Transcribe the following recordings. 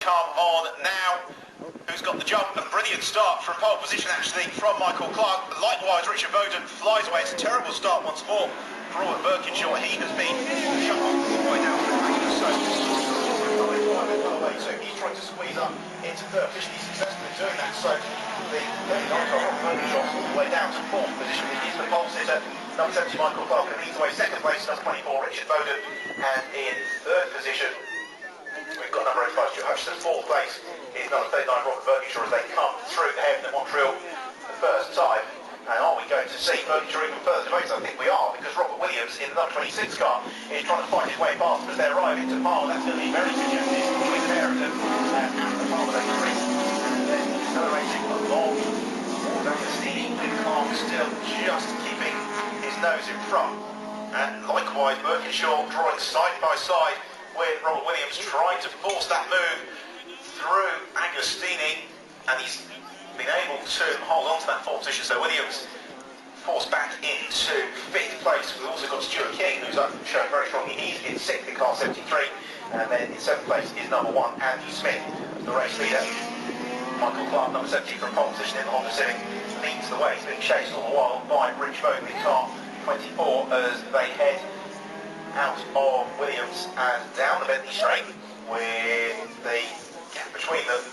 Come on now. Who's got the jump? A brilliant start from pole position actually from Michael Clark. Likewise, Richard Bowden flies away. It's a terrible start once more for Robert Birkinshaw. He has been shut off all the way down to the so he's trying to squeeze up into third position. He's successfully doing that. So the 39 car Robert Birkinshaw all the way down to fourth position. He's the pole sitter. Number 70 Michael Clark, and he's away second place. Number 24 Richard Bowden, and in third position we've got number 85 Stuart Hutchinson. Fourth place is number 39 Robert Birkinshaw as they come through the heaven at Montreal the first time. And are we going to see Birkinshaw even further to race? I think we are, because Robert Williams in the number 26 car is trying to fight his way past as they arrive into Palmer. That's going to be very congested between Snetterton and the Palmer entry. And then accelerating along towards Agostini, with Clark still just keeping his nose in front. And likewise Birkinshaw drawing side by side with Robert Williams, trying to force that move through Agostini, and he's been able to hold on to that fourth position. So Williams forced back into fifth place. We've also got Stuart King, who's up showing very strongly. He's in sixth in car 73, and then in seventh place is number 1 Andy Smith, the race leader. Michael Clark, number 70 from pole position in the Honda Civic, leads the way. He's been chased all the while by Rich Bowden in car 24 as they head out of Williams and down the Bentley straight, with the gap between them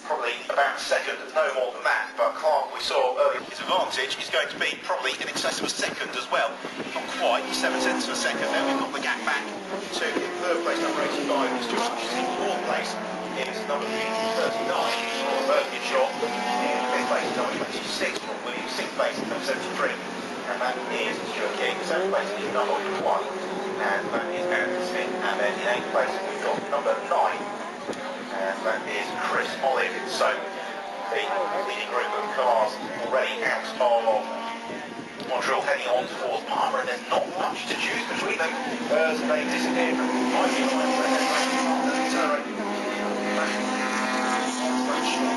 probably about a second, no more than that. But Clark, we saw earlier, his advantage is going to be probably in excess of a second as well, not quite 7/10 of a second. Now we've got the gap back to third place, number 85 is Stuart Hutchinson. Fourth place is number 39 for Birkinshaw. In fifth place number 26 for Williams. Sixth place number 73, and that is Stuart King. Seventh place is number 1, and that is Andy Smith. And then in eighth place we've got number 9, and that is Chris Olive. So the leading group of cars already out of Montreal, heading on towards Palmer, and there's not much to choose between them as they disappear from the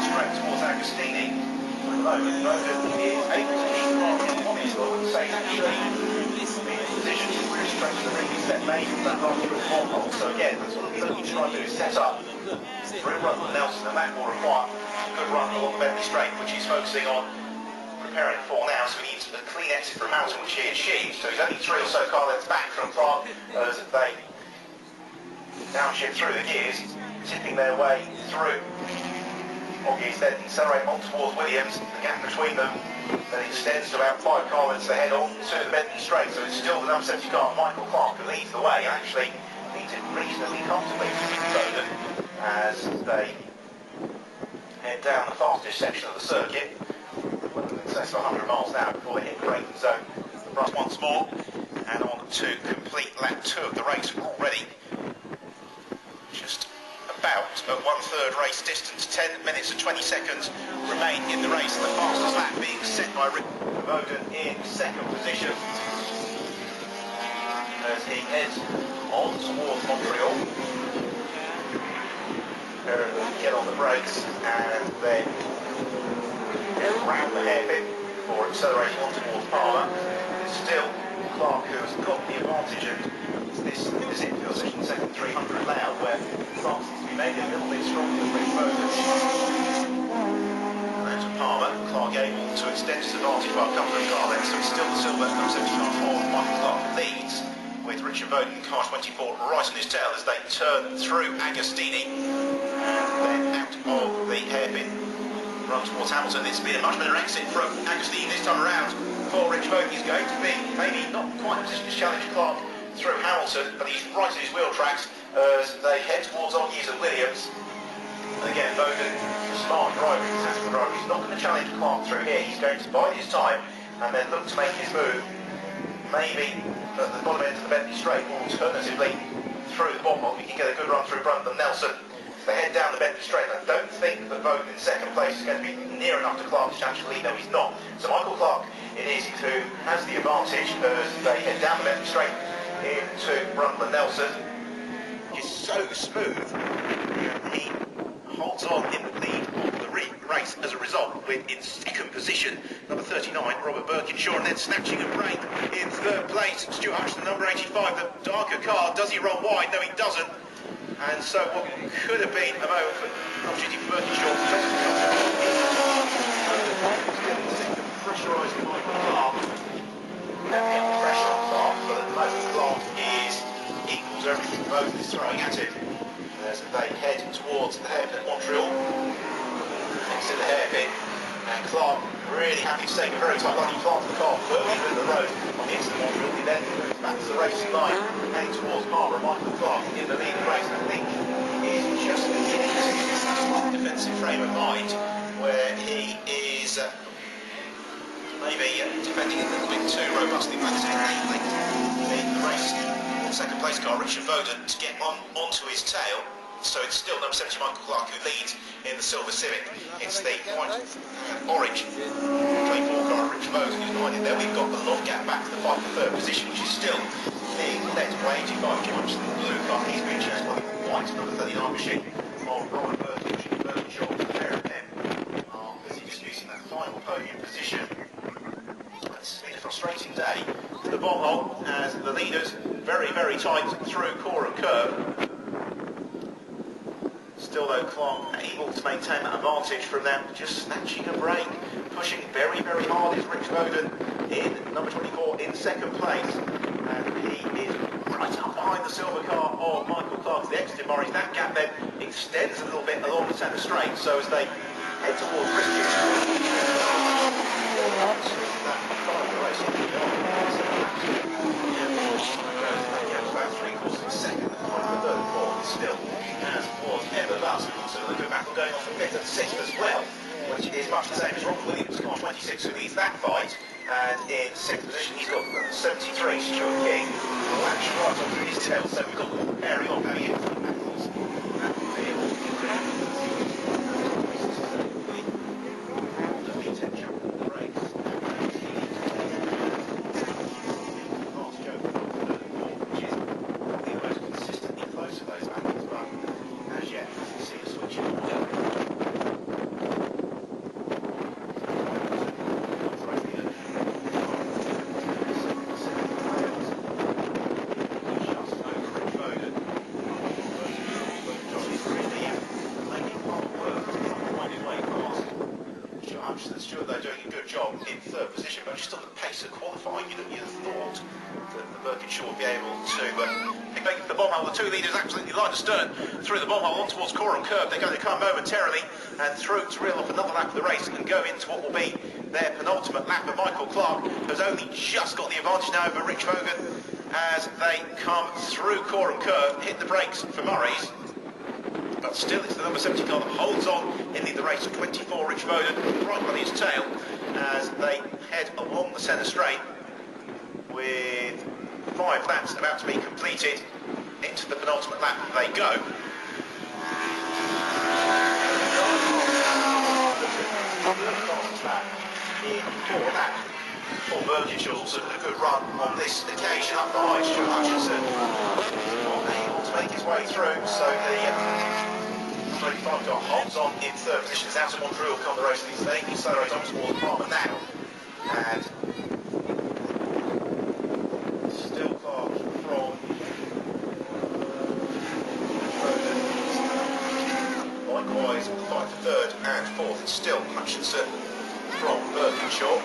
straight towards Agostini. At the moment, Bowden is able to keep Clark in on his, I would say, actually position to really stretch the ring that made from that last group of So again, that's what we're looking to try and do is set up through run for Nelson, and that will require a good run along the Bentley straight, which he's focusing on preparing for now. So he needs a clean exit from Hamilton, which he achieves. So he's only 3 or so car lengths back from Clark as they downshift through the gears, tipping their way through. Oggies then accelerate on towards Williams. The gap between them then extends to about 5 car lengths ahead on to the Bentley straight. So it's still the number 70 car, Michael Clark, who leads the way, and actually leads it reasonably comfortably to Bowden as they head down the fastest section of the circuit, well in excess of 100 miles an hour before they hit the braking zone. Russ once more, and on to complete lap 2 of the race already. Just about at 1/3 race distance, 10 minutes and 20 seconds remain in the race. The fastest lap being set by Rick Bowden in second position as he heads on towards Montreal. Get on the brakes and then get round the hairpin before accelerating on towards Palmer. Still Clark, who has got the advantage of this infield section, second 300 layout, where Clark seems to be maybe a little bit stronger than Rich Bowden. And to Palmer, Clark able to extend his advantage by a couple of car lengths, so it's still the silver number 70 car for Michael Clark leads, with Richard Bowden in car 24 right on his tail as they turn through Agostini and then out of the hairpin run towards Hamilton. It's been a much better exit from Agostini this time around for Rich Bowden. He's going to be maybe not quite in a position to challenge Clark through Hamilton, but he's right in his wheel tracks as they head towards Oggies and Williams. And again, Bowden, a smart driver, a successful driver, he's not going to challenge Clark through here. He's going to bide his time and then look to make his move maybe at the bottom end of the Bentley straight, or alternatively through the bottom. We can get a good run through Brundle Nelson. They head down the Bentley straight. I don't think that Bowden in second place is going to be near enough to Clark to challenge the lead. No, he's not. So Michael Clark it is who has the advantage as they head down the Bentley straight into Brundle Nelson. It's so smooth. He holds on in the lead of the race as a result, with in second position number 39 Robert Birkinshaw, and then snatching a break in third place Stuart Hutchinson, number 85, the darker car. Does he roll wide? No, he doesn't. And so what could have been a moment for an opportunity for Birkinshaw to second pressurised Michael Clark. And the pressure on Clark, but at the moment Clark is equal to everything both is throwing at him. As they head towards the hairpin at Montreal. Next to the hairpin. And Clark really happy to take a very tight line. He planted the car well into the road on the instant Montreal. He then goes back to the racing line, heading towards Harbour. Michael Clark in the lead race, I think, is just beginning to get defensive frame of mind, where he is maybe defending a little bit too robustly. But in the race, second place car, Richard Bowden, to get onto his tail. So it's still number 70 Michael Clark who leads in the Silver Civic. It's the white and orange 24 car Richard Bowden who's behind it there. We've got the long gap back to the fight for third position, which is still being led by 85 George, the blue car. He's been chased by the white number 39 machine of Robert Birkinshaw. The pair of them are busy just using that final podium position. It's been a frustrating day for the bomb hole as the leaders very, very tight through core and curve. Still though, Clark able to maintain that advantage from them, just snatching a break, pushing very, very hard is Rich Bowden in number 24 in second place. And he is right up behind the silver car of Michael Clark, the exited Morris. That gap then extends a little bit along the centre straight, so as they head towards Bristol. Still as was ever thus. So the good battle going on for 5th and 6th as well, which is much the same as Robert Williams, car 26, who leads that fight. And in 6th position, he's got 73, Stuart King, latched right onto his tail. So we've got them carrying on going in for the battles. The VTEC champion of the race. Which is probably the most consistently close of those battles. As yet, you see a switch in. Stuart, though, doing a good job in third position, but just on the pace of qualifying, you'd have thought that the Birkinshaw would be able to make the bomb hole. The two leaders absolutely line astern through the bomb hole on towards core and curve. They're going to come momentarily and through to reel off another lap of the race and go into what will be their penultimate lap. Of Michael Clark has only just got the advantage now over Rich Hogan as they come through core and curve, hit the brakes for Murray's. But still, it's the number 70 car that holds on in the race of 24, Rich Bowden, right on his tail as they head along the centre straight with 5 laps about to be completed. Into the penultimate lap they go. Paul Birkinshaw also had a good run on this occasion up behind Stuart Hutchinson. Not able to make his way through, so the 25 car holds on in third position. It's out of Montreal come the race of these days. He accelerates on towards Palmer now. And still Clark from likewise fight for third and fourth. It's still Hutchinson from Birkinshaw.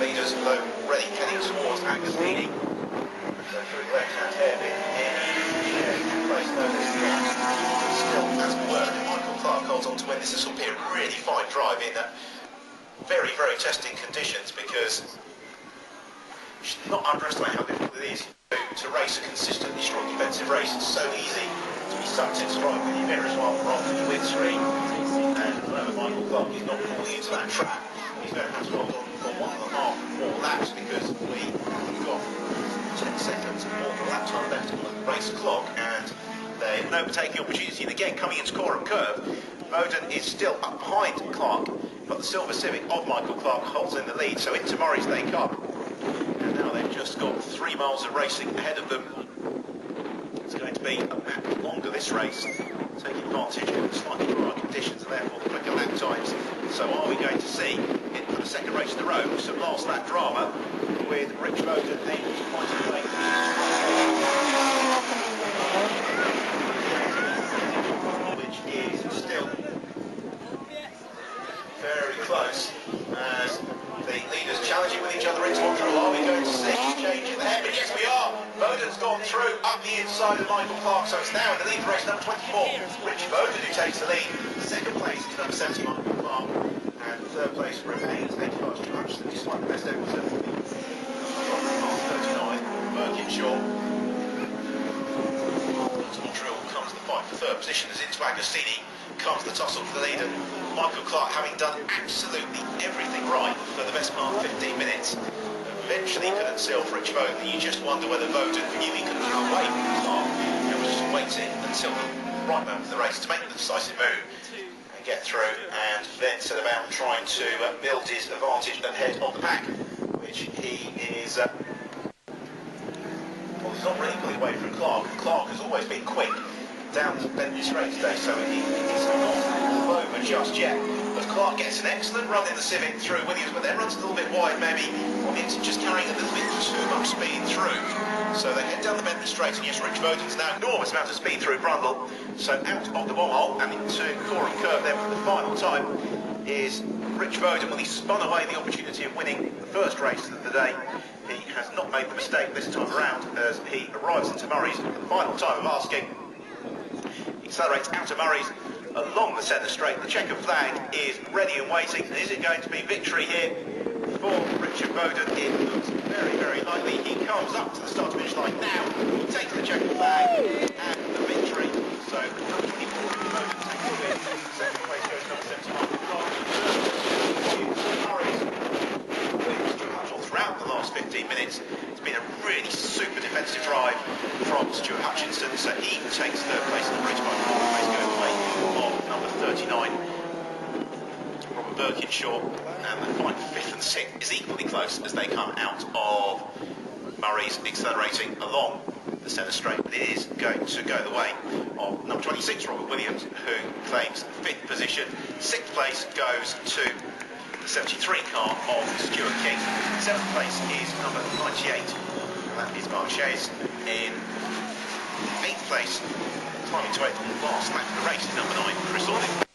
Leaders though already heading towards Agassini. So through the left-hand hairpin in place though this is still as it were. Michael Clark holds on to win this. This will be a really fine drive in very, very testing conditions, because you should not underestimate how difficult it is to race a consistently strong defensive race. It's so easy to be sucked into right with your mirrors while the windscreen, and Michael Clark is not falling into that trap. He's going to have to hold on for 1.5 more laps, because we've got 10 seconds more of a lap time left on the race clock, and they're an overtaking opportunity. And again, coming into core and curve, Bowden is still up behind Clark, but the Silver Civic of Michael Clark holds in the lead. So into Murray's they come, and now they've just got 3 miles of racing ahead of them. It's going to be a lap longer this race, taking advantage of slightly drier conditions and therefore the quicker lap times. So are we going to see, in for the second race in a row, some last lap drama with Rich Bowden able to fight his way race as the leaders challenging with each other into one through. Are we going to see change in the head? But yes, we are. Bowden's gone through up the inside of Michael Clark, so it's now in the lead for race number 24. Richie Bowden who takes the lead. Second place is number 70, Michael Clark, and third place remains 85 Stu Hutchinson, despite the best efforts of 39. Birkinshaw. Montreal comes the fight for third position as into Agostini comes the tussle for the leader. Michael Clark, having done absolutely everything right for the best part of 15 minutes, eventually couldn't seal for Richie Bowden. You just wonder whether Bowden knew he couldn't get away from Clark and was just waiting until the right moment of the race to make the decisive move and get through, and then set about trying to build his advantage ahead of the pack, which he is. Well, he's not really pulling away from Clark. Clark has always been quick down the Bentley straight today, so he's not over just yet. But Clark gets an excellent run in the Civic through Williams, but then runs a little bit wide, maybe into just carrying a little bit too much speed through. So they head down the Bentley straight, and yes, Rich Bowden's now enormous amount of speed through Brundle. So out of the bomb hole and into Coram Curve then for the final time is Rich Bowden. Well, he spun away the opportunity of winning the first race of the day. He has not made the mistake this time around as he arrives into Murray's for the final time of asking. He accelerates out of Murray's along the centre straight. The checker flag is ready and waiting. And is it going to be victory here for Richard Bowden? It looks very, very likely. He comes up to the start-finish line now. He takes the checker flag and the victory. So number 24, Richard Bowden takes the win. Second place goes number 71. Throughout the last 15 minutes, it's been a really super defensive drive from Stuart Hutchinson, so he takes third place in the bridge by 4 place going away of number 39. Robert Birkinshaw and the fight for 5th and 6th is equally close as they come out of Murray's, accelerating along the centre straight, but it is going to go the way of number 26, Robert Williams, who claims 5th position. 6th place goes to the 73 car of Stuart King. 7th place is number 98, that is Marches. In 8th place, climbing to 8th on the last lap of the race, is number 9, Chris Ornick.